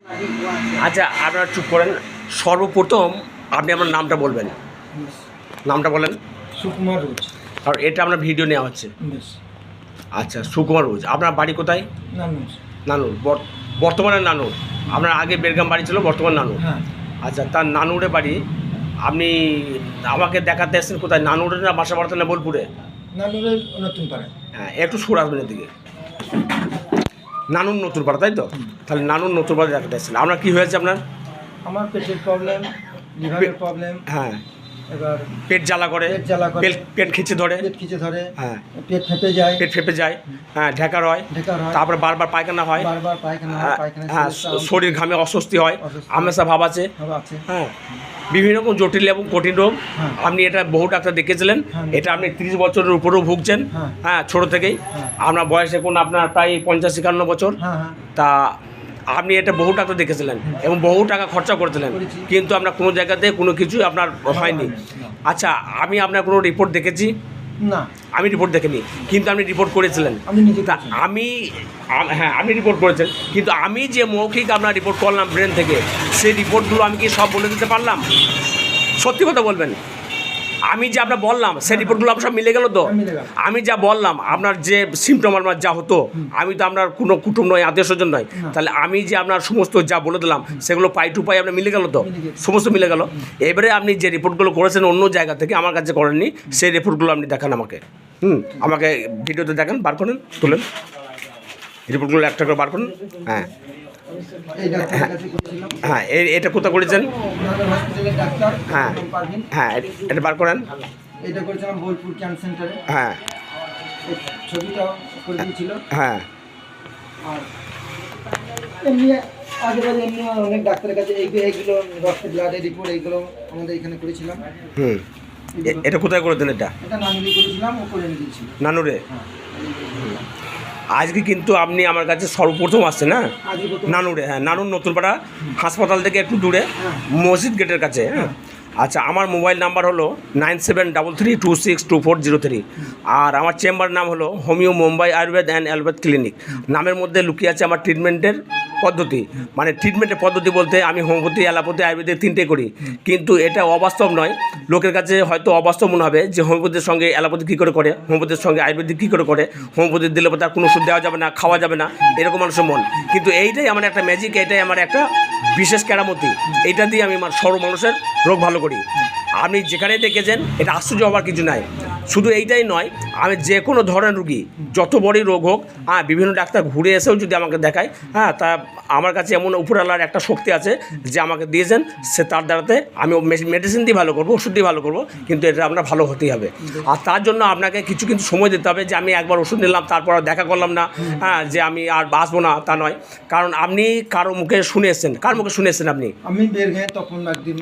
আচ্ছা, আপনারা চুপ করেন। সর্বপ্রথম আপনি আপনার নামটা বলবেন। নামটা বলেন। সুকুমার রোজ। আর এটা আপনার ভিডিও নেওয়া হচ্ছে। আচ্ছা, সুকুমার রোজ। আপনার বাড়ি কোথায়? নানুর। নানুর। বর্তমানে নানুর। আপনার আগে বেরগাম বাড়ি ছিল, বর্তমানে নানুর। হ্যাঁ। আচ্ছা, তার নানুরে বাড়ি। আপনি আমাকে দেখাতে এসেছেন কোথায়? নানুরে না বাসা বাড়াতে না বোলপুরে? নানুরের নতুন পাড়া। হ্যাঁ, একটু সুর আসবেন এদিকে। নানুর নতুন পাড়া, তাই তো? তাহলে নানুর নতুন পাড়া দেখাতে এসেছিলেন। আপনার কী হয়েছে আপনার? আমার পেটের প্রবলেম, লিভারের প্রবলেম। হ্যাঁ, এবার পেট জ্বালা করে, পেট খিচে ধরে, হ্যাঁ, পেট ফেঁপে যায়, হ্যাঁ, ঢেকার হয়, তারপরে বারবার পায়খানা হয়, হ্যাঁ, শরীর ঘামে অস্বস্তি হয়, আমেশা ভাব আছে, হ্যাঁ, বিভিন্ন রকম জটিল এবং কঠিন রোগ। আপনি এটা বহু ডাক্তার দেখেছিলেন। এটা আপনি 30 বছরের উপরেও ভুগছেন, হ্যাঁ, ছোটো থেকেই। আপনার বয়স এখন আপনার প্রায় 50-51 বছর। তা আপনি এটা বহু ডাক্তার দেখেছিলেন এবং বহু টাকা খরচা করেছিলেন, কিন্তু আপনার কোনো জায়গাতে কোনো কিছুই আপনার হয়নি। আচ্ছা, আমি আপনার কোনো রিপোর্ট দেখেছি না? আমি রিপোর্ট দেখিনি, কিন্তু আপনি রিপোর্ট করেছিলেন। হ্যাঁ, আপনি রিপোর্ট করেছেন, কিন্তু আমি যে মৌখিক আপনার রিপোর্ট করলাম ব্রেন থেকে, সেই রিপোর্টগুলো আমি কি সব বলে দিতে পারলাম? সত্যি কথা বলবেন। আমি যে আপনার বললাম সেই রিপোর্টগুলো আপনার সব মিলে গেল তো? আমি যা বললাম আপনার যে সিমটম আপনার যা হতো, আমি তো আপনার কোনো কুটুম নয়, আত্মীয় স্বজন নয়, তাহলে আমি যে আপনার সমস্ত যা বলে দিলাম সেগুলো পাই টু পাই আপনার মিলে গেল তো? সমস্ত মিলে গেল। এবারে আপনি যে রিপোর্টগুলো করেছেন অন্য জায়গা থেকে, আমার কাছে করেননি, সেই রিপোর্টগুলো আপনি দেখান আমাকে। আমাকে ভিডিওতে দেখান, বার করেন, তুলেন রিপোর্টগুলো একটা করে বার করুন। হ্যাঁ, হ্যাঁ, এটা কোথা করেছেন? হ্যাঁ, হ্যাঁ, এটা বার করেন। এটা করেছিলাম বোলপুর ক্যান্সার সেন্টারে। হ্যাঁ, ছবিটা করে দিয়েছিল। হ্যাঁ, আর এমনি আগেবারে এমনি অনেক ডাক্তারের কাছে এইগুলো রক্তের ব্লাডের রিপোর্ট এইগুলো আমাদের এখানে করেছিলাম। এটা কোথায় করেছেন? এটা নানুরে করেছিলাম, ও করে দিয়েছিল নানুরে। আজকে কিন্তু আপনি আমার কাছে সর্বপ্রথম আসছেন। হ্যাঁ, নানুরে। হ্যাঁ, নানুর নতুন পাড়া, হাসপাতাল থেকে একটু দূরে, মসজিদ গেটের কাছে। হ্যাঁ, আচ্ছা, আমার মোবাইল নাম্বার হলো 9733262403। আর আমার চেম্বার নাম হলো homeo Mumbai Ayurveda and allopath clinic. নামের মধ্যে লুকিয়ে আছে আমার ট্রিটমেন্টের পদ্ধতি। মানে ট্রিটমেন্টের পদ্ধতি বলতে আমি হোমিওপ্যাথি, অ্যালোপ্যাথি, আয়ুর্বেদিক তিনটে করি, কিন্তু এটা অবাস্তব নয়। লোকের কাছে হয়তো অবাস্তব মনে হবে যে হোমিওপ্যাথির সঙ্গে অ্যালোপ্যাথি কী করে করে, হোমিওপ্যাথির সঙ্গে আয়ুর্বেদিক কী করে, হোমিওপ্যাথি দিলে তার কোনো ওষুধ দেওয়া যাবে না, খাওয়া যাবে না, এরকম মানুষের মন। কিন্তু এইটাই আমার একটা ম্যাজিক, এইটাই আমার একটা বিশেষ কেরামতি। এইটা দিয়ে আমি আমার সর্ব মানুষের রোগ ভালো করি। আপনি যেখানেই দেখেছেন, এটা আশ্চর্য হওয়ার কিছু নাই। শুধু এইটাই নয়, আমি যে কোনো ধরনের রুগী, যত বড়ই রোগ হোক, হ্যাঁ, বিভিন্ন ডাক্তার ঘুরে এসেও যদি আমাকে দেখায়, হ্যাঁ, তা আমার কাছে এমন উপরওয়ালার একটা শক্তি আছে যে আমাকে দিয়েছেন, সে তার দ্বারাতে আমি মেডিসিন দিয়ে ভালো করবো, ওষুধ দিয়ে ভালো করবো, কিন্তু এটা আপনার ভালো হতেই হবে। আর তার জন্য আপনাকে কিছু কিন্তু সময় দিতে হবে। যে আমি একবার ওষুধ নিলাম তারপর দেখা করলাম না, হ্যাঁ, যে আমি আর বাঁচবো না, তা নয়। কারণ আপনি কারো মুখে শুনে এসেছেন। কার মুখে শুনে এসেছেন আপনি? আমি বের হয়ে তখন একদিন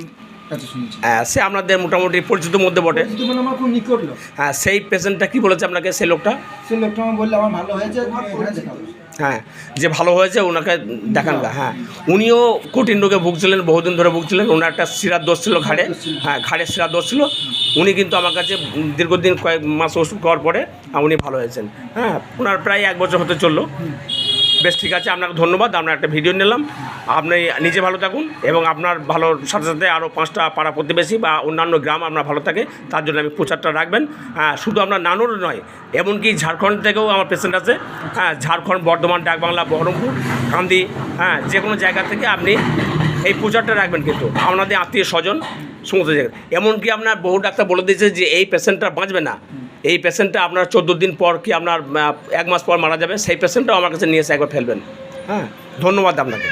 সে আপনাদের মোটামুটি পরিচিত মধ্যে বটে। হ্যাঁ, সেই পেশেন্টটা কি বলেছে আপনাকে? সেই লোকটা আমার বললে আমার ভালো হয়েছে, হ্যাঁ, যে ভালো হয়েছে ওনাকে দেখান গা। হ্যাঁ, উনিও কঠিন রোগে ভুগছিলেন, বহুদিন ধরে ভুগছিলেন। ওনার একটা শিরার দোষ ছিল ঘাড়ে। হ্যাঁ, ঘাড়ের শিরার দোষ ছিল। উনি কিন্তু আমার কাছে দীর্ঘদিন কয়েক মাস ওষুধ খাওয়ার পরে উনি ভালো হয়েছেন। হ্যাঁ, ওনার প্রায় 1 বছর হতে চললো। বেশ, ঠিক আছে, আপনাকে ধন্যবাদ। আমরা একটা ভিডিও নিলাম। আপনি নিজে ভালো থাকুন এবং আপনার ভালোর সাথে সাথে আরও 5টা পাড়া প্রতিবেশী বা অন্যান্য গ্রাম আপনার ভালো থাকে, তার জন্য আমি প্রচারটা রাখবেন। হ্যাঁ, শুধু আপনার নানুর নয়, এমনকি ঝাড়খণ্ড থেকেও আমার পেশেন্ট আছে। হ্যাঁ, ঝাড়খণ্ড, বর্ধমান, ডাকবাংলা, বহরমপুর, কান্দি, হ্যাঁ, যে কোনো জায়গা থেকে আপনি এই প্রচারটা রাখবেন। কিন্তু আপনাদের আত্মীয় স্বজন সমস্ত জায়গায়, এমনকি আপনার বহু ডাক্তার বলে দিয়েছে যে এই পেশেন্টটা বাঁচবে না, এই পেশেন্টটা আপনার 14 দিন পর কি আপনার 1 মাস পর মারা যাবে, সেই পেশেন্টটাও আমার কাছে নিয়ে এসে একবার ফেলবেন। হ্যাঁ, ধন্যবাদ আপনাকে।